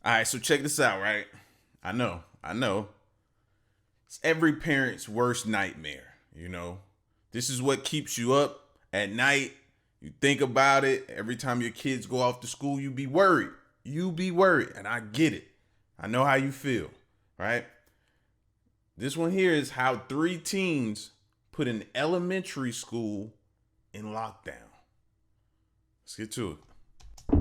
All right, so check this out, right? I know. It's every parent's worst nightmare, you know? This is what keeps you up at night. You think about it. Every time your kids go off to school, you be worried. You be worried, and I get it. I know how you feel, right? This one here is how 3 teens put an elementary school in lockdown. Let's get to it.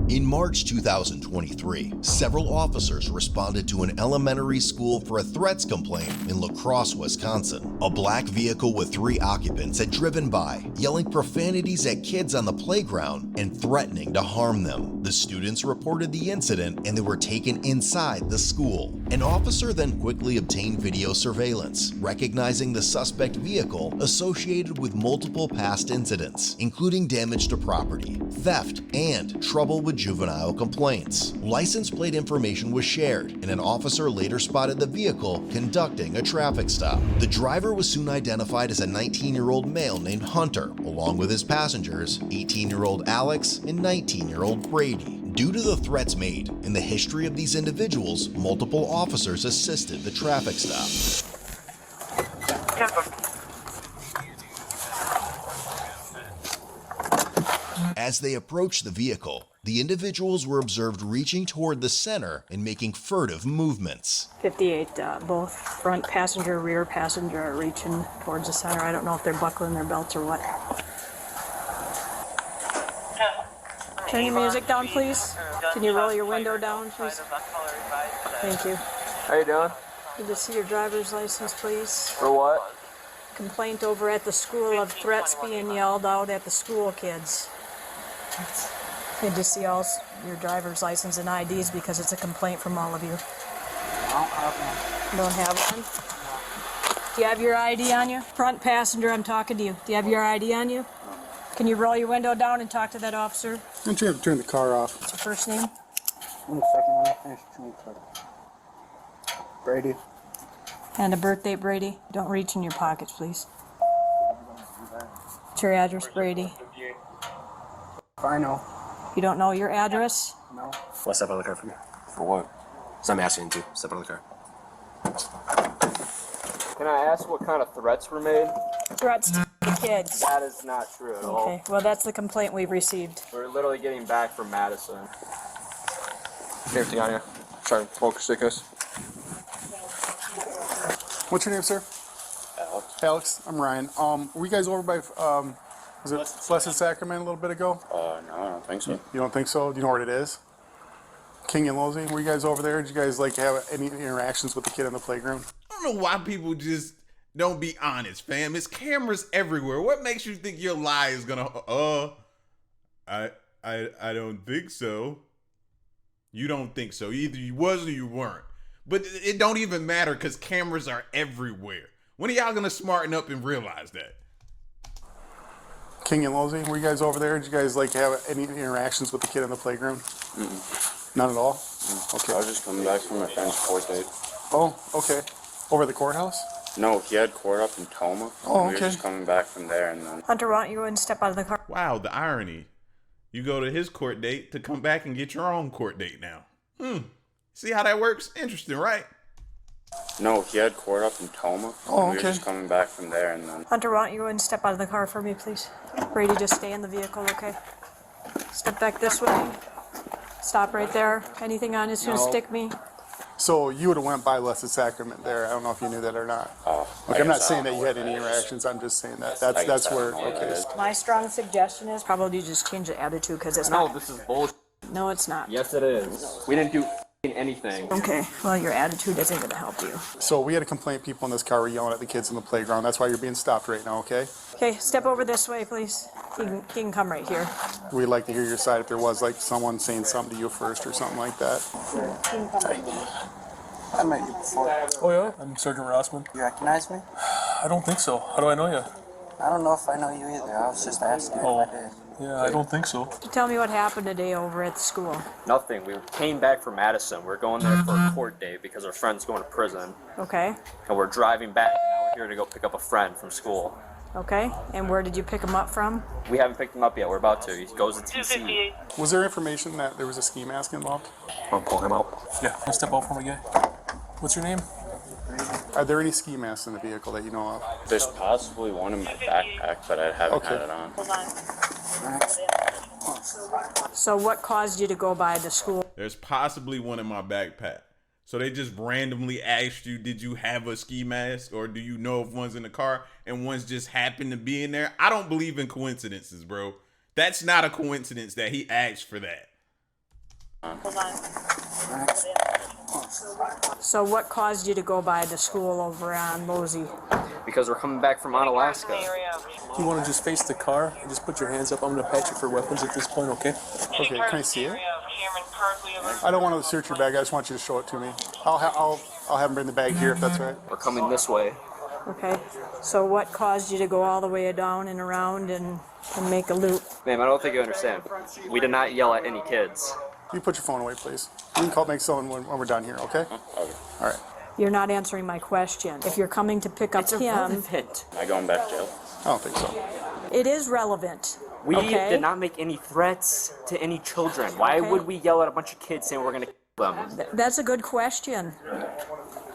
In March 2023, several officers responded to an elementary school for a threats complaint in La Crosse, Wisconsin. A black vehicle with 3 occupants had driven by, yelling profanities at kids on the playground and threatening to harm them. The students reported the incident and they were taken inside the school. An officer then quickly obtained video surveillance, recognizing the suspect vehicle associated with multiple past incidents, including damage to property, theft, and trouble with juvenile complaints. License plate information was shared, and an officer later spotted the vehicle conducting a traffic stop. The driver was soon identified as a 19-year-old male named Hunter, along with his passengers, 18-year-old Alex and 19-year-old Brady. Due to the threats made and the history of these individuals, multiple officers assisted the traffic stop. As they approached the vehicle, the individuals were observed reaching toward the center and making furtive movements. 58, both front passenger, rear passenger are reaching towards the center. I don't know if they're buckling their belts or what. Turn your music down, please. Can you roll your window down, please? Thank you. How you doing? Need to see your driver's license, please. For what? Complaint over at the school of threats being yelled out at the school kids. Need to see all your driver's license and IDs because it's a complaint from all of you. I don't have one. Don't have one? Do you have your ID on you? Front passenger, I'm talking to you. Do you have your ID on you? Can you roll your window down and talk to that officer? Don't you have to turn the car off? What's your first name? 1 second, let me finish between Brady. And a birth date, Brady. Don't reach in your pockets, please. What's your address, Brady? If I know. You don't know your address? No. Let's step out of the car for you. For what? So I'm asking you to step out of the car. Can I ask what kind of threats were made? Threats to the kids. That is not true at all. Okay, well, that's the complaint we've received. We're literally getting back from Madison. Everything on you. Try to focus, us. What's your name, sir? Alex. Alex. I'm Ryan. Were you guys over by, was it Blessed Sacrament a little bit ago? No, I don't think so. You don't think so? Do you know where it is? King and Losey? Were you guys over there? Did you guys like have any interactions with the kid on the playground? I don't know why people just don't be honest, fam. It's cameras everywhere. What makes you think your lie is gonna? I don't think so. You don't think so. Either you was or you weren't. But it don't even matter because cameras are everywhere. When are y'all gonna smarten up and realize that? King and Losey? Were you guys over there? Did you guys like have any interactions with the kid on the playground? None at all? Okay. I was just coming back from my friend's court date. Oh, okay. Over at the courthouse? No, he had court up in Toma. Oh, We were okay. just coming back from there and then... Hunter, why don't you go ahead and step out of the car? Wow, the irony. You go to his court date to come back and get your own court date now. See how that works? Interesting, right? No, he had court up in Toma. Oh, We were okay. just coming back from there and then... Hunter, why don't you go ahead and step out of the car for me, please? Brady, just stay in the vehicle, okay? Step back this way. Stop right there. Anything on it's gonna stick me. So you would have went by Blessed Sacrament there. I don't know if you knew that or not. Like, I'm not saying that you had any interactions. I'm just saying that that's where, okay. My strong suggestion is probably just change the attitude because it's not. this is bullshit. No, it's not. Yes, it is. We didn't do anything. Okay, well, your attitude isn't going to help you. So we had a complaint. People in this car were yelling at the kids in the playground. That's why you're being stopped right now, okay? Okay, step over this way, please. You can come right here. We'd like to hear your side if there was like someone saying something to you first or something like that. I met you before. Oh yeah? I'm Sergeant Rossman. You recognize me? I don't think so. How do I know you? I don't know if I know you either. I was just asking if I did. Yeah, I don't think so. Tell me what happened today over at the school. Nothing. We came back from Madison. We're going there for a court date because our friend's going to prison. Okay. And we're driving back. And now we're here to go pick up a friend from school. Okay, and where did you pick him up from? We haven't picked him up yet. We're about to. He goes to TC. Was there information that there was a ski mask involved? I'll pull him out. Yeah, I'll step out for my guy. What's your name? Are there any ski masks in the vehicle that you know of? There's possibly one in my backpack, but I haven't had it on. So what caused you to go by the school? There's possibly one in my backpack. So they just randomly asked you, did you have a ski mask, or do you know if one's in the car and one's just happened to be in there? I don't believe in coincidences, bro. That's not a coincidence that he asked for that. So what caused you to go by the school over on Mosey? Because we're coming back from Onalaska. You want to just face the car and just put your hands up? I'm going to pat you for weapons at this point, okay? Okay, can I see it? I don't want to search your bag. I just want you to show it to me. I'll have him bring the bag here if that's right. We're coming this way. Okay, so what caused you to go all the way down and around and make a loop? Ma'am, I don't think you understand. We did not yell at any kids. You put your phone away, please. You can make someone when we're done here, okay? Okay. All right. You're not answering my question. If you're coming to pick up him, Am I going back to jail? I don't think so. it is relevant. We okay? did not make any threats to any children. Why Okay. would we yell at a bunch of kids saying we're going to kill them? That's a good question.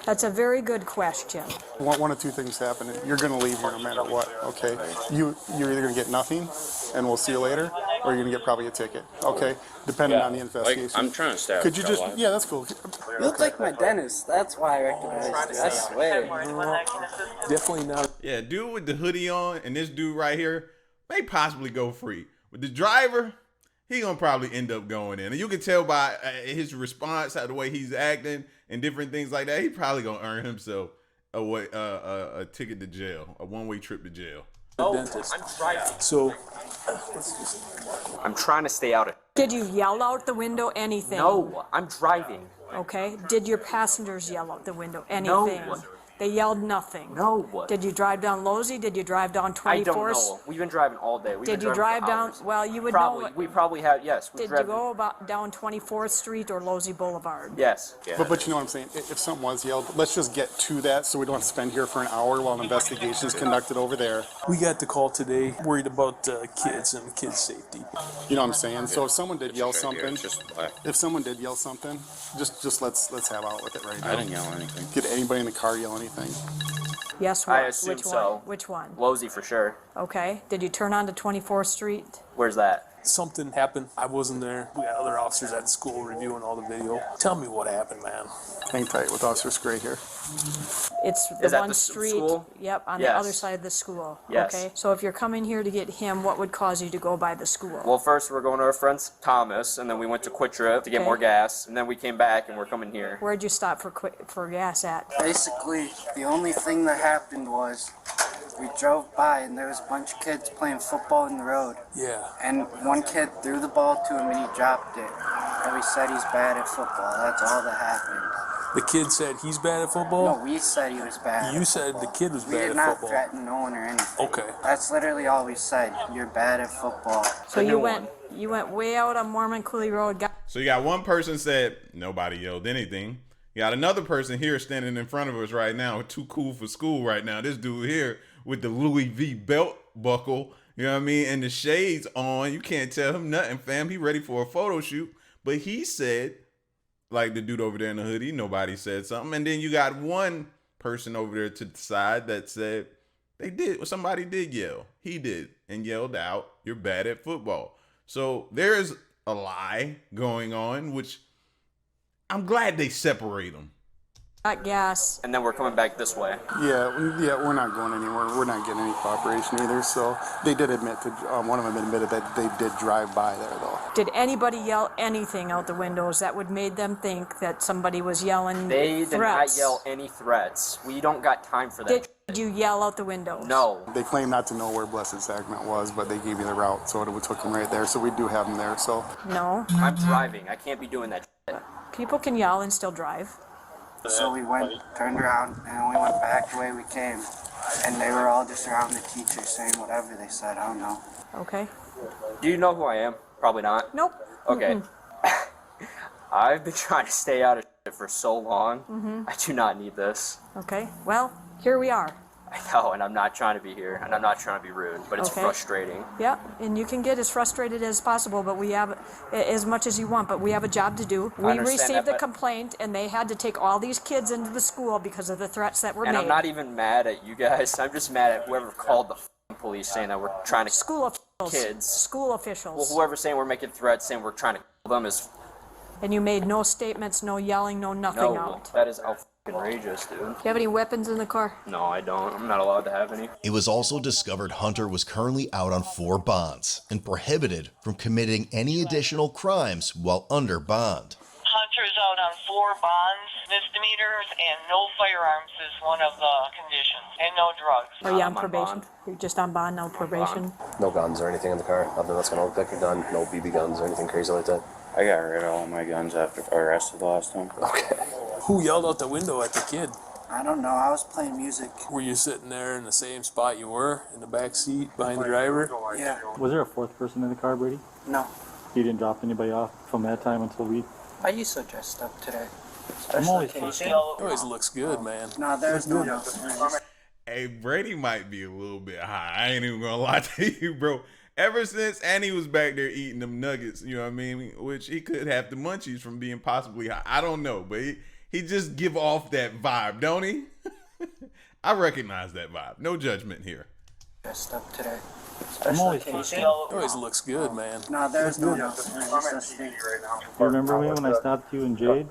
That's a very good question. One of two things happen. You're going to leave here no matter what, okay? You're either going to get nothing, and we'll see you later, or you're going to get probably a ticket, okay? Depending on the investigation. I'm trying to stay out Could you of just, trouble. yeah, that's cool. You look like my dentist. That's why I recognized you. I swear. Definitely not. Yeah, dude with the hoodie on and this dude right here may possibly go free. But the driver, he gonna probably end up going in. And you can tell by his response, how the way he's acting and different things like that, he probably gonna earn himself a ticket to jail, a one-way trip to jail. The dentist. So, I'm trying to stay out of. Did you yell out the window anything? No, I'm driving. Okay. Did your passengers yell out the window anything? No. They yelled nothing. No. Did you drive down Losey? Did you drive down 24th? I don't know. We've been driving all day. Did you drive down? Well, you would Probably. know. We probably have. Yes. Did you go about down 24th Street or Losey Boulevard? Yes. Yeah. But you know what I'm saying? If something was yelled, let's just get to that so we don't have to spend here for an hour while an investigation is conducted over there. we got the call today, worried about kids and kids' safety. You know what I'm saying? So if someone did yell It's right here, something, it's just black. if someone did yell something, just let's have out with it right now. I didn't yell anything. Did anybody in the car yell anything? Yes, what? I assume Which so. one? Which one? Losey for sure. Okay. Did you turn on to 24th Street? Where's that? Something happened. I wasn't there. We got other officers at the school reviewing all the video. Tell me what happened, man. Hang tight with Officer Scray here. It's the Is that one the street. school? Yep, on the Yes. other side of the school. Yes. Okay. So if you're coming here to get him, what would cause you to go by the school? Well, first we're going to our friend's Thomas, and then we went to Quick Trip to get Okay. more gas, and then we came back and we're coming here. Where'd you stop for gas at? Basically, the only thing that happened was we drove by and there was a bunch of kids playing football in the road. Yeah. And one kid threw the ball to him and he dropped it. And we said he's bad at football. That's all that happened. The kid said he's bad at football? No, we said he was bad. You said the kid was We bad did at not football. threaten no one or anything. Okay. That's literally all we said. You're bad at football. So The you new went way out on Mormon Cooley Road. So you got one person said nobody yelled anything. You got another person here standing in front of us right now, too cool for school right now. This dude here with the Louis V belt buckle, you know what I mean, and the shades on. You can't tell him nothing, fam. He ready for a photo shoot. But he said, like the dude over there in the hoodie, nobody said something. And then you got one person over there to the side that said somebody did yell. He did and yelled out, "You're bad at football." So there's a lie going on, which I'm glad they separate them. Got gas. And then we're coming back this way. Yeah, we're not going anywhere. We're not getting any cooperation either. So they did admit to, one of them admitted that they did drive by there though. Did anybody yell anything out the windows that would made them think that somebody was yelling They did threats? not yell any threats. We don't got time for that. Did you yell out the windows? No. They claim not to know where Blessed Sacrament was, but they gave you the route, so it took them right there. So we do have them there. So No. I'm driving. I can't be doing that shit. People can yell and still drive. So we went, turned around, and we went back the way we came. And they were all just around the teacher saying whatever they said. I don't know. Okay. Do you know who I am? Probably not. Nope. Okay. I've been trying to stay out of shit for so long. I do not need this. Okay. Well, here we are. I know, and I'm not trying to be here, and I'm not trying to be rude, but it's Okay. frustrating. Yeah, and you can get as frustrated as possible, but we have as much as you want, but we have a job to do. We understand received that, the but- complaint, and they had to take all these kids into the school because of the threats that were And made. I'm not even mad at you guys. I'm just mad at whoever called the police saying that we're trying to School officials. kids. School officials. Well, whoever's saying we're making threats, saying we're trying to kill them is And you made no statements, no yelling, no nothing out. that is outrageous, dude. Do you have any weapons in the car? No, I don't. I'm not allowed to have any. It was also discovered Hunter was currently out on 4 bonds and prohibited from committing any additional crimes while under bond. Hunter's out on 4 bonds, misdemeanors, and no firearms is one of the conditions, and no drugs. Are you on I'm on probation? bond. You're just on bond, no probation? No guns or anything in the car. Nothing that's gonna look like a gun. No BB guns or anything crazy like that. I got rid of all my guns after I arrested the last time. Okay. Who yelled out the window at the kid? I don't know. I was playing music. Were you sitting there in the same spot you were, in the back seat behind the driver? Yeah. Was there a 4th person in the car, Brady? No. You didn't drop anybody off from that time until we... I used to dress up today. I'm always It always looks good, man. No, there's no no. Hey, Brady might be a little bit high. I ain't even gonna lie to you, bro. Ever since Annie was back there eating them nuggets, you know what I mean? Which he could have the munchies from being possibly high. I don't know, but he just give off that vibe, don't he? I recognize that vibe. No judgment here. Dressed up today. I'm always It always looks good, man. No, there's no no. You remember me when I stopped you and Jade?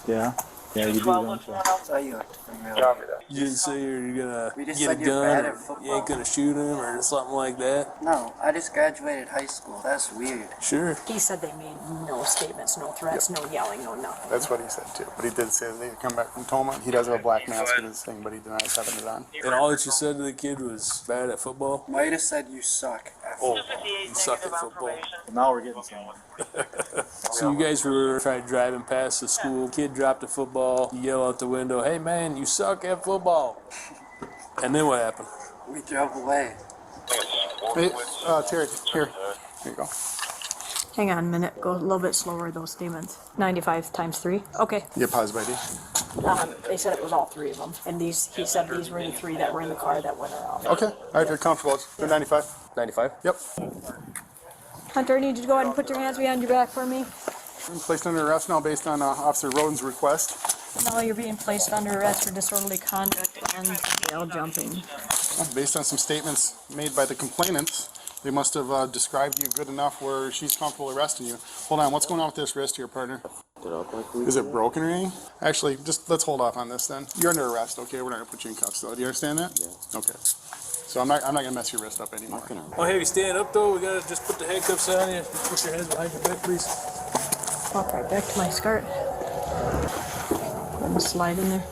Yeah. Yeah, you do. Don't you? So you act familiar. You didn't say you're gonna We just get a said you're bad gun, at or football. you ain't gonna shoot him, or something like that. No, I just graduated high school. That's weird. Sure. He said they made no statements, no threats, no yelling, no nothing. That's what he said too. But he did say that they come back from Toma. He does have a black mask in his thing, but he denies having it on. And all that you said to the kid was bad at football? Might have said you suck. You suck at football. Now we're getting somewhere. So you guys were trying driving past the school, kid dropped a football, you yell out the window, hey man, you suck at football. And then what happened? We drove away. Hey, Terry, here. Here you go. Hang on a minute, go a little bit slower, those statements. 95 times 3. Okay. Yeah, pause, buddy. They said it was all 3 of them. And he said these were the 3 that were in the car that went around. Okay. All right, you're comfortable. They're 95. 95? Yep. Hunter, I need you to go ahead and put your hands behind your back for me. Placed under arrest now based on Officer Roden's request. No, you're being placed under arrest for disorderly conduct and bail jumping. Based on some statements made by the complainants, they must have described you good enough where she's comfortable arresting you. Hold on, what's going on with this wrist here, partner? Is it broken or anything? Actually, just let's hold off on this then. You're under arrest, okay? We're not gonna put you in cuffs though. Do you understand that? Yeah. Okay. So I'm not gonna mess your wrist up anymore. Oh, hey, you stand up though? We gotta just put the handcuffs on you. Put your hands behind your back, please. Walk right back to my skirt. Let me slide in there.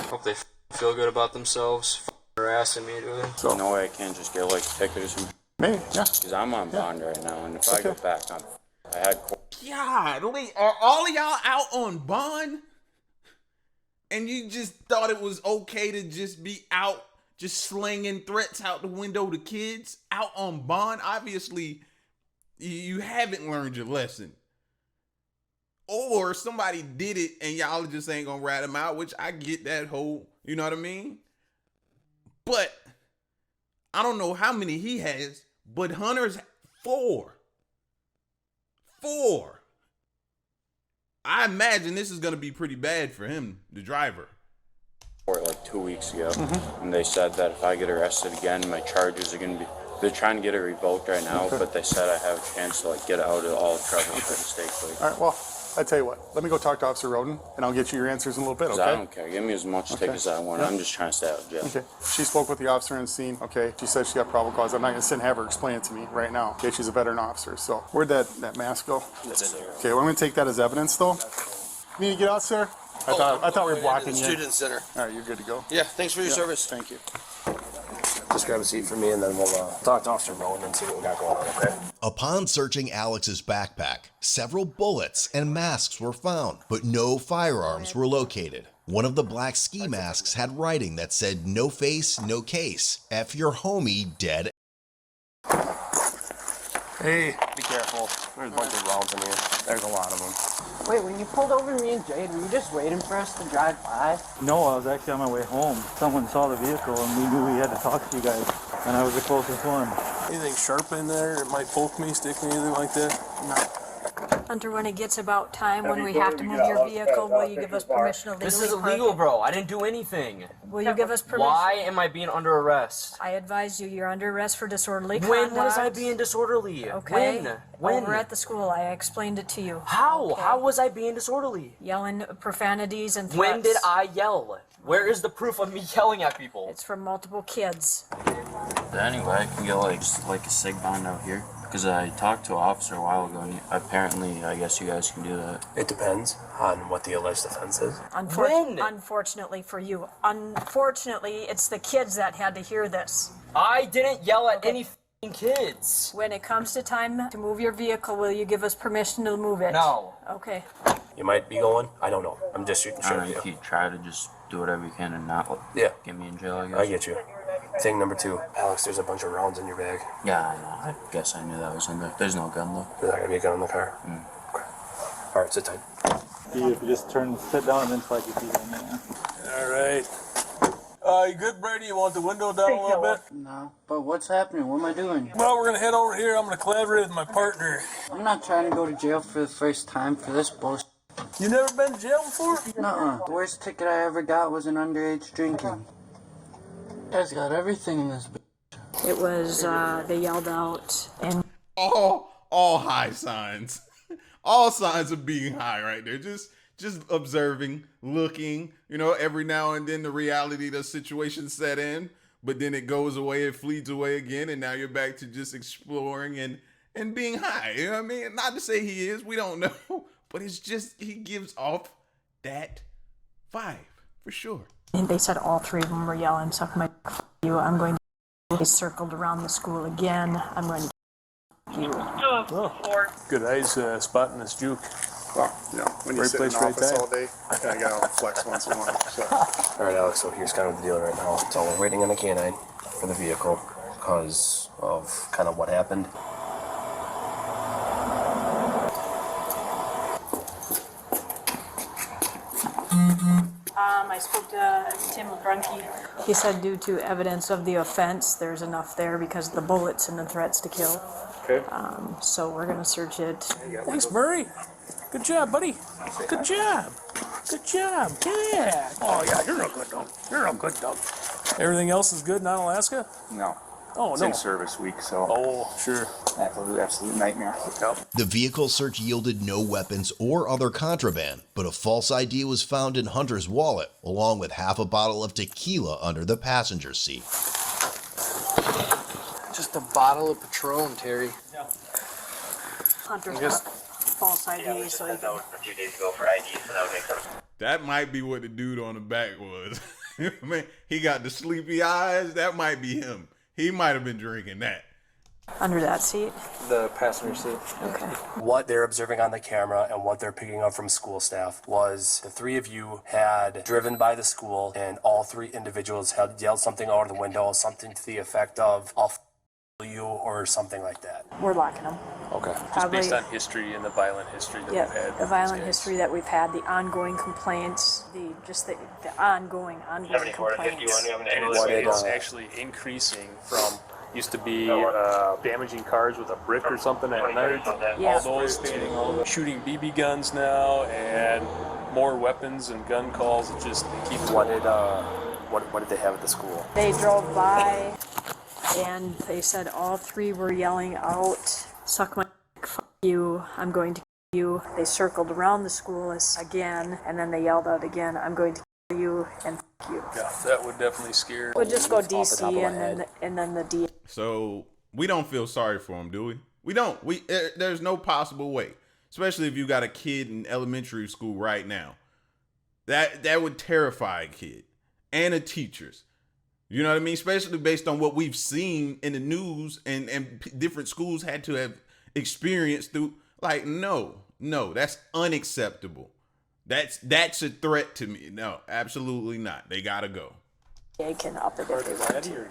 Hope they feel good about themselves. Harassing me, dude. So No way I can't just get like stickers maybe, yeah. because I'm on bond right now, and if I go back, I had Golly, are all of y'all out on bond? And you just thought it was okay to just be out, just slinging threats out the window to kids out on bond? Obviously, you haven't learned your lesson. Or somebody did it and y'all just ain't gonna rat them out, which I get that whole, you know what I mean? But I don't know how many he has, but Hunter's 4. 4. I imagine this is gonna be pretty bad for him, the driver. court like 2 weeks ago, and they said that if I get arrested again, my charges are gonna be. They're trying to get it revoked right now, but they said I have a chance to like get out of all trouble for the state police. All right, well, I tell you what. Let me go talk to Officer Roden, and I'll get you your answers in a little bit, 'Cause okay? I don't care. Give me as much tickets as I want. I'm just trying to stay out of jail. Okay. She spoke with the officer on the scene. Okay. She said she got probable cause. I'm not going to sit and have her explain it to me right now. Okay. She's a veteran officer. So where'd that mask go? That's it there. Okay. Well, I'm going to take that as evidence, though. You need to get out, sir? I thought we were blocking you. Student Center. All right. You're good to go. Yeah, thanks for your service. Thank you. Just grab a seat for me, and then we'll talk to Officer Rowan and see what we got going on, okay? Upon searching Alex's backpack, several bullets and masks were found, but no firearms were located. One of the black ski masks had writing that said, "No face, no case. F your homie dead." Hey, be careful. There's a bunch of rounds in here. There's a lot of them. Wait, when you pulled over me and Jade, were you just waiting for us to drive by? No, I was actually on my way home. Someone saw the vehicle and we knew we had to talk to you guys. And I was the closest one. Anything sharp in there? It might poke me, stick me, anything like that? No. Hunter, when it gets about time when we have to move your vehicle, will you give us permission to legally This is park illegal, it? bro. I didn't do anything. Will you give us permission? Why am I being under arrest? I advise you, you're under arrest for disorderly When conduct. was I being disorderly? Okay. When? Over at the school, I explained it to you. How? Okay. How was I being disorderly? Yelling profanities and threats. When did I yell? Where is the proof of me yelling at people? It's from multiple kids. Anyway, I can get like a sig bond out here. Because I talked to an officer a while ago, and apparently, I guess you guys can do that. It depends on what the alleged offense is. Unfortunately for you. Unfortunately, it's the kids that had to hear this. I didn't yell at any f***ing kids. When it comes to time to move your vehicle, will you give us permission to move it? No. Okay. You might be going. I don't know. I'm just shooting I shit don't know, with you you. could try to just do whatever you can and not get me in jail, I guess. I get you. Thing number 2. Alex, there's a bunch of rounds in your bag. Yeah, I know. I guess I knew that was in there. There's no gun, though. There's not going to be a gun in the car? Okay. All right, sit tight. If you just sit down and then flag your feet in there. All right. You good, Brady? You want the window down a little bit? No. But what's happening? What am I doing? Well, we're going to head over here. I'm going to collaborate with my partner. I'm not trying to go to jail for the first time for this bullshit. You never been to jail before? Nuh-uh. The worst ticket I ever got was an underage drinking. You guys got everything in this bitch. It was, they yelled out and... All high signs. All signs of being high right there. Just observing, looking, every now and then the reality of the situation set in, but then it goes away, it flees away again, and now you're back to just exploring and being high. You know what I mean? Not to say he is, we don't know, but it's just, he gives off that vibe, for sure. And they said all three of them were yelling, "Suck my f you, I'm going to..." They circled around the school again, "I'm going to f you." Oh, good eyes spotting this juke. Well, when you Right sit in place, an right office time. all day, I kind of got to flex once in a while. So. All right, Alex, so here's kind of the deal right now. So we're waiting on a canine for the vehicle because of kind of what happened. I spoke to Tim Grunke. He said due to evidence of the offense, there's enough there because of the bullets and the threats to kill. Okay. So we're going to search it. Thanks, Murray. Good job, buddy. Good job. Good job. Yeah. Oh, yeah, you're a good dog. You're a good dog. Everything else is good in Alaska? No. Oh, It's no. in service week, so. Oh, sure. Absolute nightmare. Yep. The vehicle search yielded no weapons or other contraband, but a false ID was found in Hunter's wallet, along with half a bottle of tequila under the passenger seat. Just a bottle of Patron, Terry. Hunter's got false ID, so he can... A few days ago for ID, so that would make sense. That might be what the dude on the back was. Man, he got the sleepy eyes. That might be him. He might have been drinking that. Under that seat? The passenger seat. Okay. What they're observing on the camera and what they're picking up from school staff was the three of you had driven by the school and all three individuals had yelled something out of the window, something to the effect of, "I'll f*** you," or something like that. We're locking them. Okay. Just based on history and the violent history that we've had. The violent history that we've had, the ongoing complaints, the ongoing complaints. And it's actually increasing from used to be damaging cars with a brick or something at night. Yeah. All those to shooting BB guns now and more weapons and gun calls. It just they keep. What did they have at the school? They drove by and they said all three were yelling out, "Suck my f you, I'm going to kill you." They circled around the school again and then they yelled out again, "I'm going to kill you and f you." Yeah, that would definitely scare. We'll just go DC and then the D. So we don't feel sorry for him, do we? We don't. There's no possible way, especially if you got a kid in elementary school right now. That would terrify a kid and a teachers. You know what I mean? Especially based on what we've seen in the news and different schools had to have experienced through. Like, no, that's unacceptable. That's a threat to me. No, absolutely not. They gotta go. They can up it if they want to.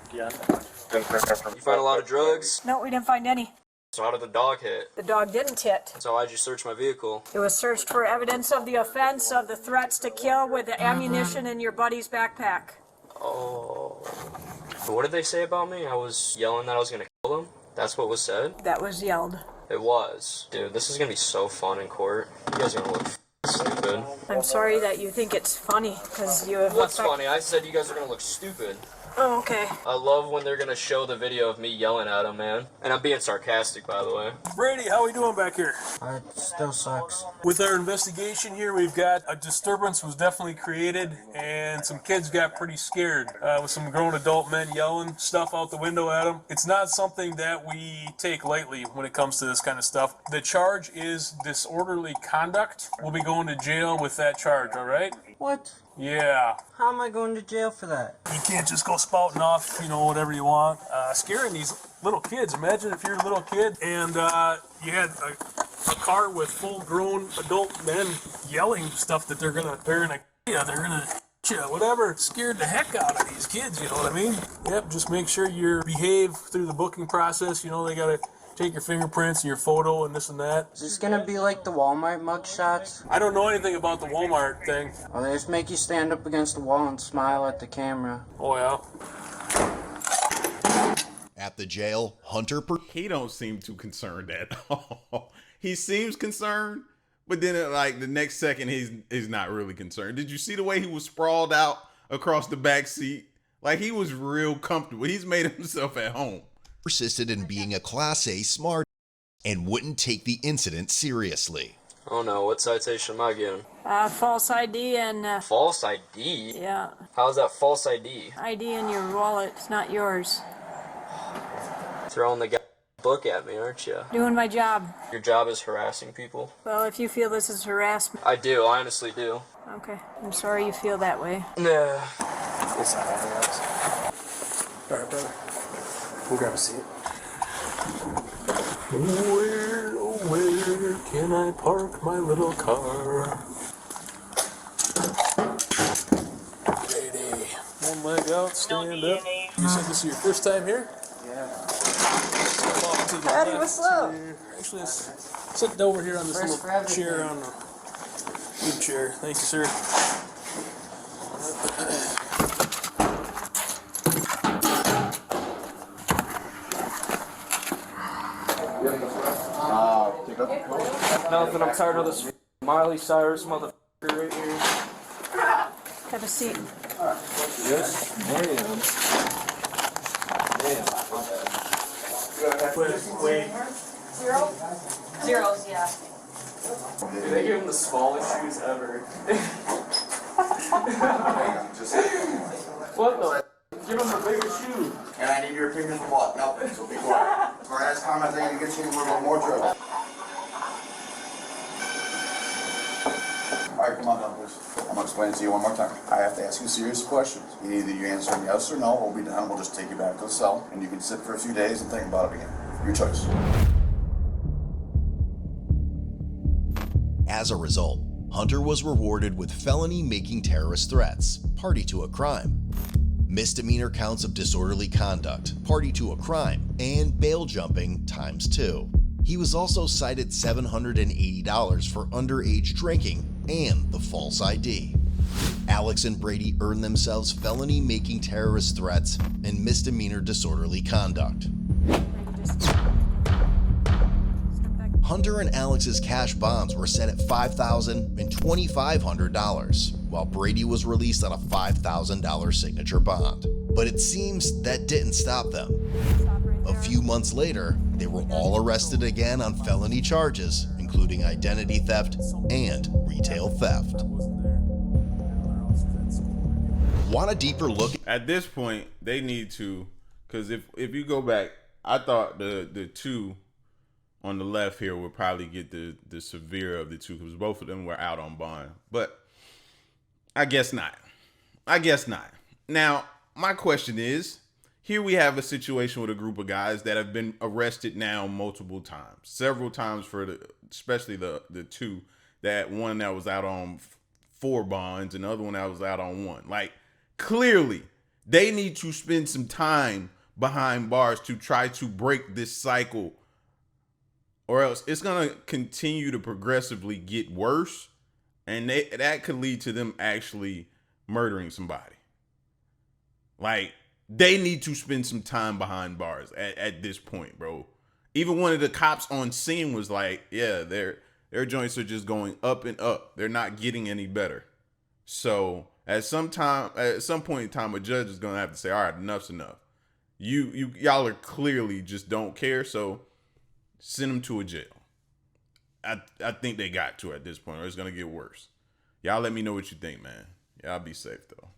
You find a lot of drugs? No, we didn't find any. So how did the dog hit? The dog didn't hit. So why'd you search my vehicle? It was searched for evidence of the offense of the threats to kill with the ammunition in your buddy's backpack. Oh. What did they say about me? I was yelling that I was gonna kill them? That's what was said? That was yelled. It was. Dude, this is gonna be so fun in court. You guys are gonna look stupid. I'm sorry that you think it's funny, because you have What's looked funny? I said you guys are gonna look stupid. Oh, okay. I love when they're gonna show the video of me yelling at them, man. And I'm being sarcastic, by the way. Brady, how we doing back here? It still sucks. With our investigation here, we've got a disturbance was definitely created, and some kids got pretty scared with some grown adult men yelling stuff out the window at them. It's not something that we take lightly when it comes to this kind of stuff. The charge is disorderly conduct. We'll be going to jail with that charge, all right? What? Yeah. How am I going to jail for that? You can't just go spouting off, whatever you want. Scaring these little kids. Imagine if you're a little kid and you had a car with full-grown adult men yelling stuff that they're gonna, whatever. Scared the heck out of these kids, you know what I mean? Yep, just make sure you behave through the booking process. They gotta take your fingerprints and your photo and this and that. Is this gonna be like the Walmart mugshots? I don't know anything about the Walmart thing. Well, they just make you stand up against the wall and smile at the camera. Oh, yeah? At the jail, Hunter... He don't seem too concerned at all. He seems concerned, but then the next second, he's not really concerned. Did you see the way he was sprawled out across the back seat? Like, he was real comfortable. He's made himself at home. Persisted in being a Class A smart and wouldn't take the incident seriously. Oh no, what citation am I getting? False ID and... False ID? Yeah. How's that false ID? ID in your wallet. It's not yours. Throwing the book at me, aren't you? Doing my job. Your job is harassing people? Well, if you feel this is harassment... I do, I honestly do. Okay. I'm sorry you feel that way. Nah. It's not anything else. All right, brother. We'll grab a seat. Where can I park my little car? Brady. One leg out, stand up. You said this is your first time here? Yeah. Daddy, what's up? Actually, let's sit over here on this little chair on the good chair. Thank you, sir. Nothing, I'm tired of this Miley Cyrus motherfucker right here. Have a seat. Yes, ma'am. Wait. Zeros, yeah. Dude, they give him the smallest shoes ever. What the? Give him the biggest shoe. And I need your opinion for what? Nothing, so be quiet. Or ask comments that you get you in more trouble. Alright, come on down, please. I'm gonna explain it to you one more time. I have to ask you serious questions. Either you answer them yes or no, we'll be done. We'll just take you back to the cell, and you can sit for a few days and think about it again. Your choice. As a result, Hunter was rewarded with felony making terrorist threats, party to a crime, misdemeanor counts of disorderly conduct, party to a crime, and bail jumping ×2. He was also cited $780 for underage drinking and the false ID. Alex and Brady earned themselves felony making terrorist threats and misdemeanor disorderly conduct. Hunter and Alex's cash bonds were set at $5,000 and $2,500, while Brady was released on a $5,000 signature bond. But it seems that didn't stop them. A few months later, they were all arrested again on felony charges, including identity theft and retail theft. Want a deeper look? At this point, they need to, because if you go back, I thought the two on the left here would probably get the severe of the two, because both of them were out on bond. But I guess not. Now, my question is, here we have a situation with a group of guys that have been arrested now multiple times, several times for especially the two, that one that was out on 4 bonds and the other one that was out on 1. Like, clearly, they need to spend some time behind bars to try to break this cycle or else it's gonna continue to progressively get worse, and that could lead to them actually murdering somebody. Like, they need to spend some time behind bars at this point, bro. Even one of the cops on scene was like, yeah, their joints are just going up and up. They're not getting any better. So at some point in time, a judge is gonna have to say, all right, enough's enough. Y'all are clearly just don't care, so send them to a jail. I think they got to at this point, or it's gonna get worse. Y'all let me know what you think, man. Y'all be safe though.